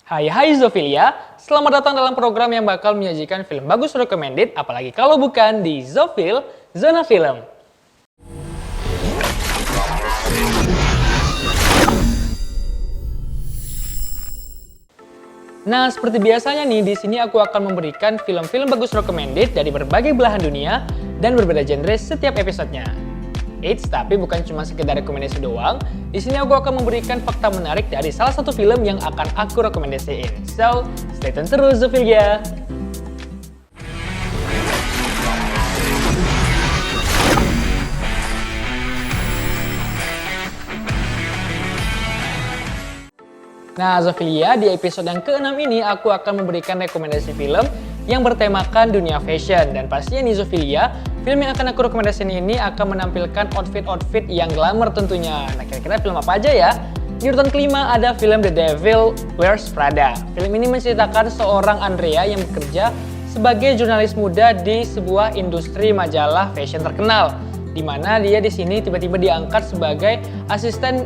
Hai Zofilia, selamat datang dalam program yang bakal menyajikan film bagus recommended, apalagi kalau bukan di Zofil, Zona Film. Nah, seperti biasanya nih, di sini aku akan memberikan film-film bagus recommended dari berbagai belahan dunia dan berbeda genre setiap episodenya. Eits, tapi bukan cuma sekedar rekomendasi doang. Di sini aku akan memberikan fakta menarik dari salah satu film yang akan aku rekomendasiin. So, stay tune terus Zofilia. Nah, Zofilia, di episode yang ke-6 ini aku akan memberikan rekomendasi film yang bertemakan dunia fashion. Dan pastinya nih Zofilia, film yang akan aku rekomendasiin ini akan menampilkan outfit-outfit yang glamour tentunya. Nah, kira-kira film apa aja ya? Di urutan kelima ada film The Devil Wears Prada. Film ini menceritakan seorang Andrea yang bekerja sebagai jurnalis muda di sebuah industri majalah fashion terkenal, di mana dia di sini tiba-tiba diangkat sebagai asisten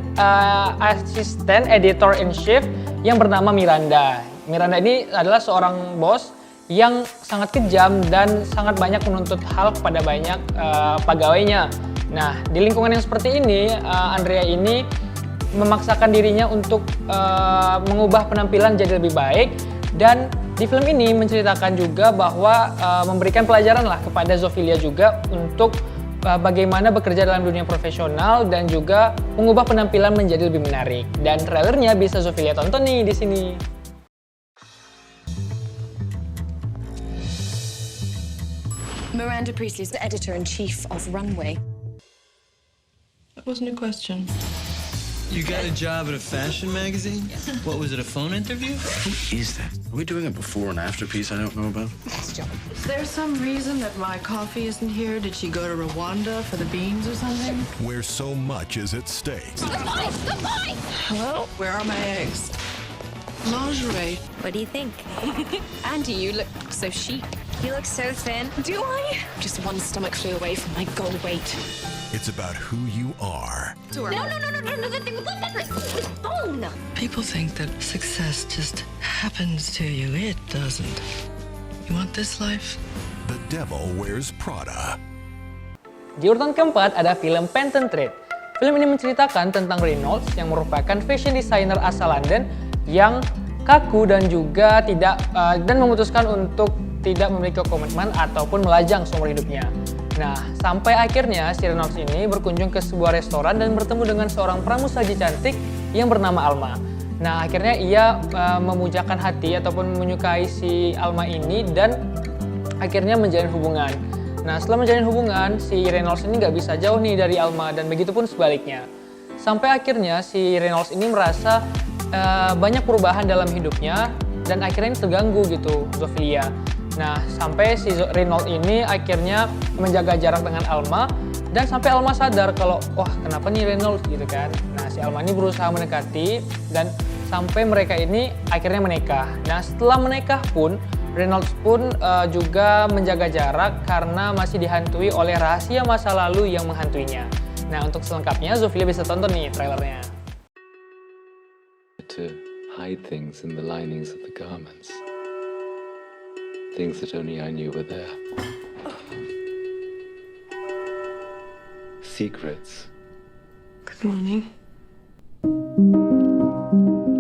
editor in chief yang bernama Miranda. Miranda ini adalah seorang bos yang sangat kejam dan sangat banyak menuntut hal kepada banyak pegawainya. Nah, di lingkungan yang seperti ini, Andrea ini memaksakan dirinya untuk mengubah penampilan jadi lebih baik, dan di film ini menceritakan juga bahwa memberikan pelajaran lah kepada Zofilia juga untuk bagaimana bekerja dalam dunia profesional dan juga mengubah penampilan menjadi lebih menarik. Dan trailernya bisa Zofilia tonton nih di sini. Miranda Priestley is the editor-in-chief of Runway. That wasn't a question. You got a job at a fashion magazine? What was it, a phone interview? Who is that? Are we doing a before and after piece I don't know about? Is there some reason that my coffee isn't here? Did she go to Rwanda for the beans or something? Where so much is at stake. Hello? Where are my eggs? Lingerie. What do you think? Andy, you look so chic. You look so thin. Do I? Just one stomach flew away from my goal weight. It's about who you are. No, the thing with the phone. People think that success just happens to you. It doesn't. You want this life? The Devil Wears Prada. Di urutan keempat ada film Pantone Thread. Film ini menceritakan tentang Reynolds yang merupakan fashion designer asal London yang kaku dan juga dan memutuskan untuk tidak memiliki komitmen ataupun melajang seumur hidupnya. Nah, sampai akhirnya si Reynolds ini berkunjung ke sebuah restoran dan bertemu dengan seorang pramusaji cantik yang bernama Alma. Nah, akhirnya ia memujakan hati ataupun menyukai si Alma ini dan akhirnya menjalin hubungan. Nah, setelah menjalin hubungan, si Reynolds ini nggak bisa jauh nih dari Alma dan begitupun sebaliknya. Sampai akhirnya si Reynolds ini merasa banyak perubahan dalam hidupnya dan akhirnya ini terganggu gitu, Zofilia. Nah, sampai si Reynolds ini akhirnya menjaga jarak dengan Alma dan sampai Alma sadar kalau wah kenapa nih Reynolds gitu kan. Nah, si Alma ini berusaha mendekati dan sampai mereka ini akhirnya menikah. Nah, setelah menikah pun Reynolds pun juga menjaga jarak karena masih dihantui oleh rahasia masa lalu yang menghantuinya. Nah, untuk selengkapnya Zofilia bisa tonton nih trailernya. To hide things in the linings of the garments. Things that only I knew were there. Secrets. Good morning.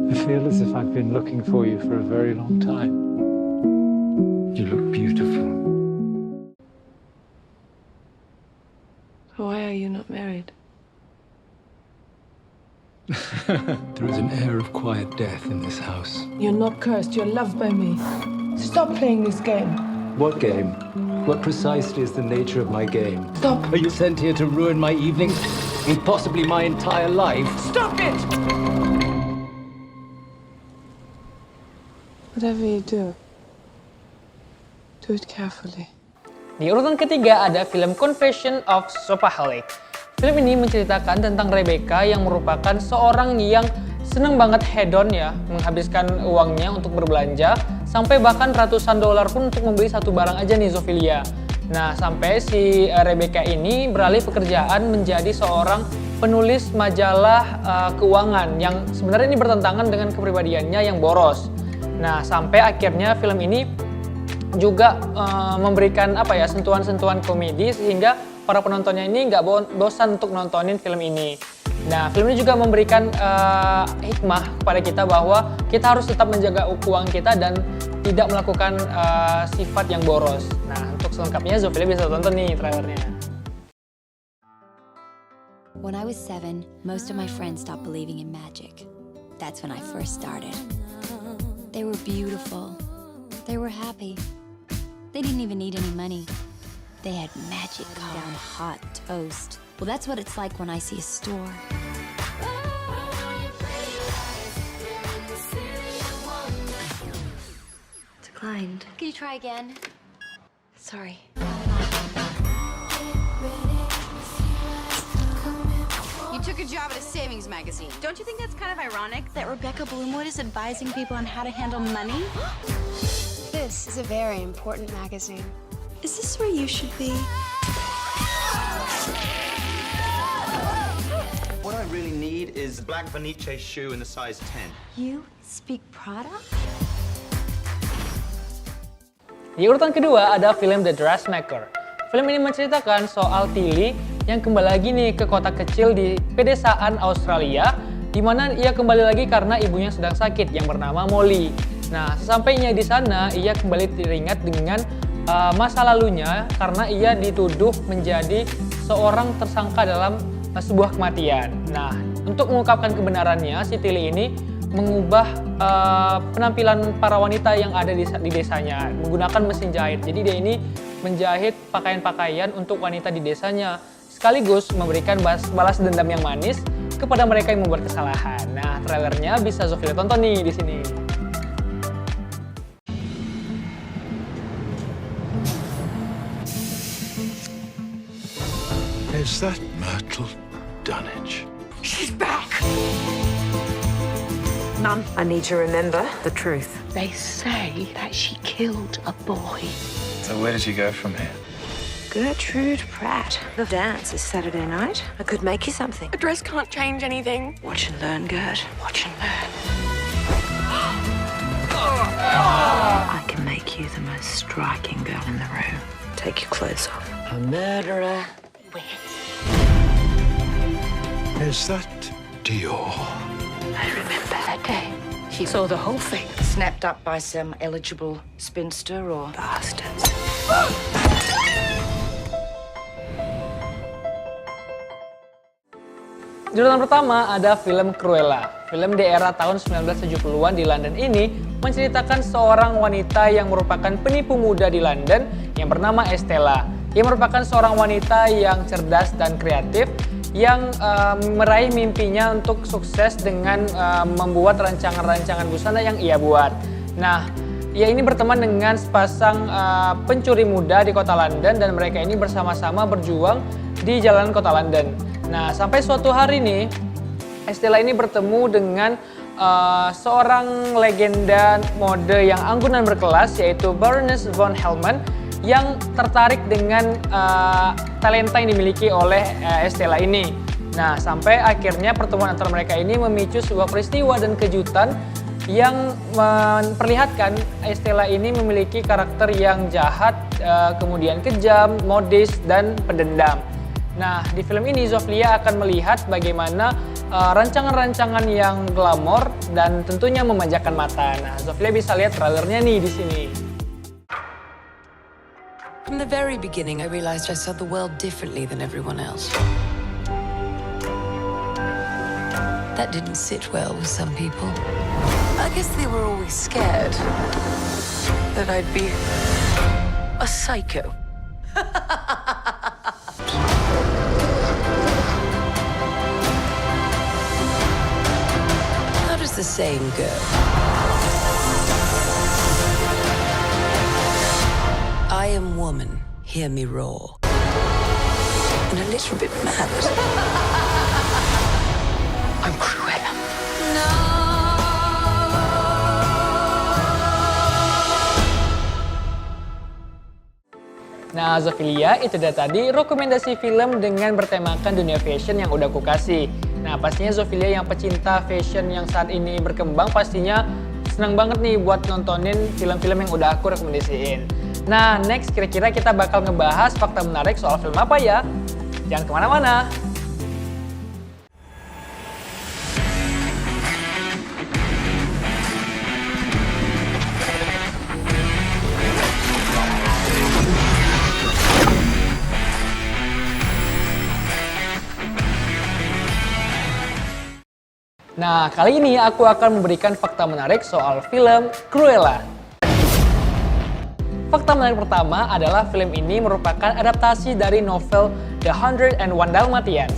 I feel as if I've been looking for you for a very long time. You look beautiful. Why are you not married? There is an air of quiet death in this house. You're not cursed, you're loved by me. Stop playing this game. What game? What precisely is the nature of my game? Stop. Are you sent here to ruin my evening? And possibly my entire life? Stop it! Whatever you do it carefully. Di urutan ketiga ada film Confession of Shopaholic. Film ini menceritakan tentang Rebecca yang merupakan seorang yang seneng banget hedon ya, menghabiskan uangnya untuk berbelanja, sampai bahkan ratusan dolar pun untuk membeli satu barang aja nih Zofilia. Nah, sampai si Rebecca ini beralih pekerjaan menjadi seorang penulis majalah keuangan yang sebenarnya ini bertentangan dengan kepribadiannya yang boros. Nah, sampai akhirnya film ini juga memberikan sentuhan-sentuhan komedi sehingga para penontonnya ini nggak bosan untuk nontonin film ini. Nah, film ini juga memberikan hikmah kepada kita bahwa kita harus tetap menjaga keuangan kita dan tidak melakukan sifat yang boros. Nah, untuk selengkapnya Zofia bisa tonton nih trailernya. When I was 7, most of my friends stopped believing in magic. That's when I first started. They were beautiful. They were happy. They didn't even need any money. They had magic come down hot toast. Well, that's what it's like when I see a store. Declined. Can you try again? Sorry. You took a job at a savings magazine. Don't you think that's kind of ironic that Rebecca Bloomwood is advising people on how to handle money? This is a very important magazine. Is this where you should be? What I really need is a black Vanice shoe in a size 10. You speak Prada? Di urutan kedua ada film The Dressmaker. Film ini menceritakan soal Tilly yang kembali lagi nih ke kota kecil di pedesaan Australia, di mana ia kembali lagi karena ibunya sedang sakit yang bernama Molly. Nah, sesampainya di sana ia kembali teringat dengan masa lalunya karena ia dituduh menjadi seorang tersangka dalam sebuah kematian. Nah, untuk mengungkapkan kebenarannya, si Tilly ini mengubah penampilan para wanita yang ada di desanya menggunakan mesin jahit. Jadi dia ini menjahit pakaian-pakaian untuk wanita di desanya, sekaligus memberikan balas dendam yang manis kepada mereka yang membuat kesalahan. Nah, trailernya bisa Zofia tonton nih di sini. Is that Myrtle Dunnage? She's back! Mum, I need to remember the truth. They say that she killed a boy. So where did you go from here? Gertrude Pratt. The dance is Saturday night. I could make you something. A dress can't change anything. Watch and learn, Gert. Watch and learn. I can make you the most striking girl in the room. Take your clothes off. A murderer. Is that Dior? I remember that day. She saw the whole thing. Snapped up by some eligible spinster or bastards. Di urutan pertama ada film Cruella. Film di era tahun 1970-an di London ini menceritakan seorang wanita yang merupakan penipu muda di London yang bernama Estella. Ia merupakan seorang wanita yang cerdas dan kreatif yang meraih mimpinya untuk sukses dengan membuat rancangan-rancangan busana yang ia buat. Nah, ia ini berteman dengan sepasang pencuri muda di kota London dan mereka ini bersama-sama berjuang di jalanan kota London. Nah, sampai suatu hari nih, Estella ini bertemu dengan seorang legenda mode yang anggun dan berkelas, yaitu Baroness von Hellman, yang tertarik dengan talenta yang dimiliki oleh Estella ini. Nah, sampai akhirnya pertemuan antara mereka ini memicu sebuah peristiwa dan kejutan yang memperlihatkan Estella ini memiliki karakter yang jahat, kemudian kejam, modis, dan pendendam. Nah, di film ini Zofia akan melihat bagaimana rancangan-rancangan yang glamor dan tentunya memanjakan mata. Nah, Zofia bisa lihat trailernya nih di sini. From the very beginning, I realized I saw the world differently than everyone else. That didn't sit well with some people. I guess they were always scared that I'd be a psycho. How does the saying go? I am woman, hear me roar. And a little bit mad. I'm Cruella. Nah, Zofia, itu dia tadi rekomendasi film dengan bertemakan dunia fashion yang udah aku kasih. Nah, pastinya Zofia yang pecinta fashion yang saat ini berkembang pastinya senang banget nih buat nontonin film-film yang udah aku rekomendasiin. Nah, next kira-kira kita bakal ngebahas fakta menarik soal film apa ya? Jangan kemana-mana. Nah, kali ini aku akan memberikan fakta menarik soal film Cruella. Fakta menarik pertama adalah film ini merupakan adaptasi dari novel The 101 Dalmatians.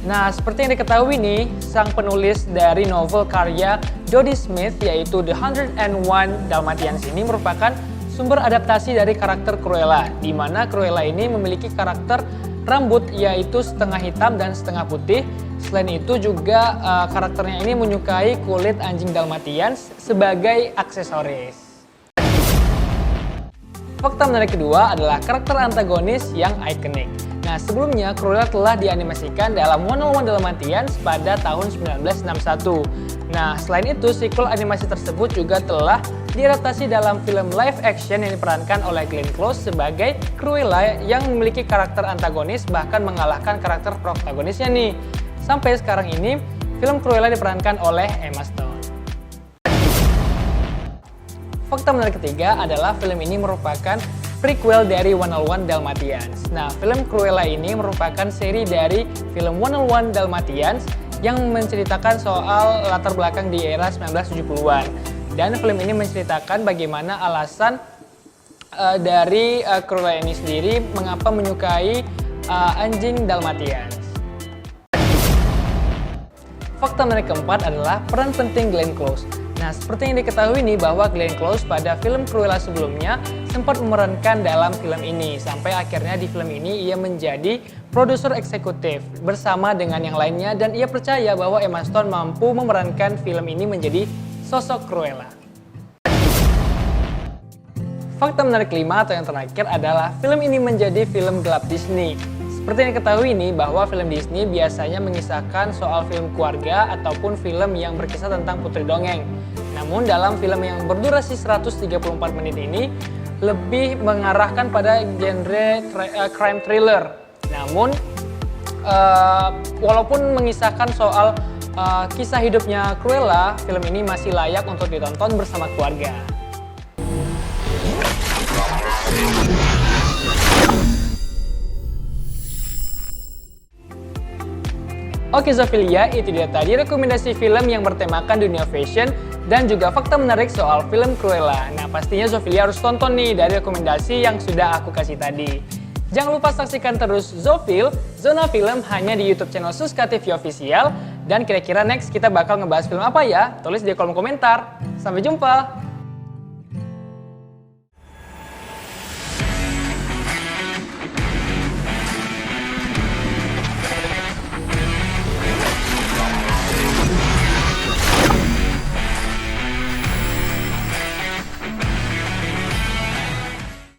Nah, seperti yang diketahui nih, sang penulis dari novel karya Dodie Smith yaitu The 101 Dalmatians ini merupakan sumber adaptasi dari karakter Cruella, di mana Cruella ini memiliki karakter rambut yaitu setengah hitam dan setengah putih. Selain itu juga karakternya ini menyukai kulit anjing Dalmatians sebagai aksesoris. Fakta menarik kedua adalah karakter antagonis yang ikonik. Nah, sebelumnya Cruella telah dianimasikan dalam 101 Dalmatians pada tahun 1961. Nah, selain itu sequel animasi tersebut juga telah diadaptasi dalam film live action yang diperankan oleh Glenn Close sebagai Cruella yang memiliki karakter antagonis bahkan mengalahkan karakter protagonisnya nih. Sampai sekarang ini, film Cruella diperankan oleh Emma Stone. Fakta menarik ketiga adalah film ini merupakan prequel dari 101 Dalmatians. Nah, film Cruella ini merupakan seri dari film 101 Dalmatians yang menceritakan soal latar belakang di era 1970-an. Dan film ini menceritakan bagaimana alasan dari Cruella ini sendiri mengapa menyukai anjing Dalmatians. Fakta menarik keempat adalah peran penting Glenn Close. Nah, seperti yang diketahui nih bahwa Glenn Close pada film Cruella sebelumnya sempat memerankan dalam film ini. Sampai akhirnya di film ini ia menjadi produser eksekutif bersama dengan yang lainnya dan ia percaya bahwa Emma Stone mampu memerankan film ini menjadi sosok Cruella. Fakta menarik kelima atau yang terakhir adalah film ini menjadi film gelap Disney. Seperti yang diketahui ini bahwa film Disney biasanya mengisahkan soal film keluarga ataupun film yang berkisah tentang putri dongeng. Namun dalam film yang berdurasi 134 menit ini lebih mengarahkan pada genre crime thriller. Namun walaupun mengisahkan soal kisah hidupnya Cruella, film ini masih layak untuk ditonton bersama keluarga. Oke Zophilia, itu dia tadi rekomendasi film yang bertemakan dunia fashion dan juga fakta menarik soal film Cruella. Nah, pastinya Zophilia harus tonton nih dari rekomendasi yang sudah aku kasih tadi. Jangan lupa saksikan terus Zofil, Zona Film hanya di YouTube channel Suska TV Official. Dan kira-kira next kita bakal ngebahas film apa ya? Tulis di kolom komentar. Sampai jumpa!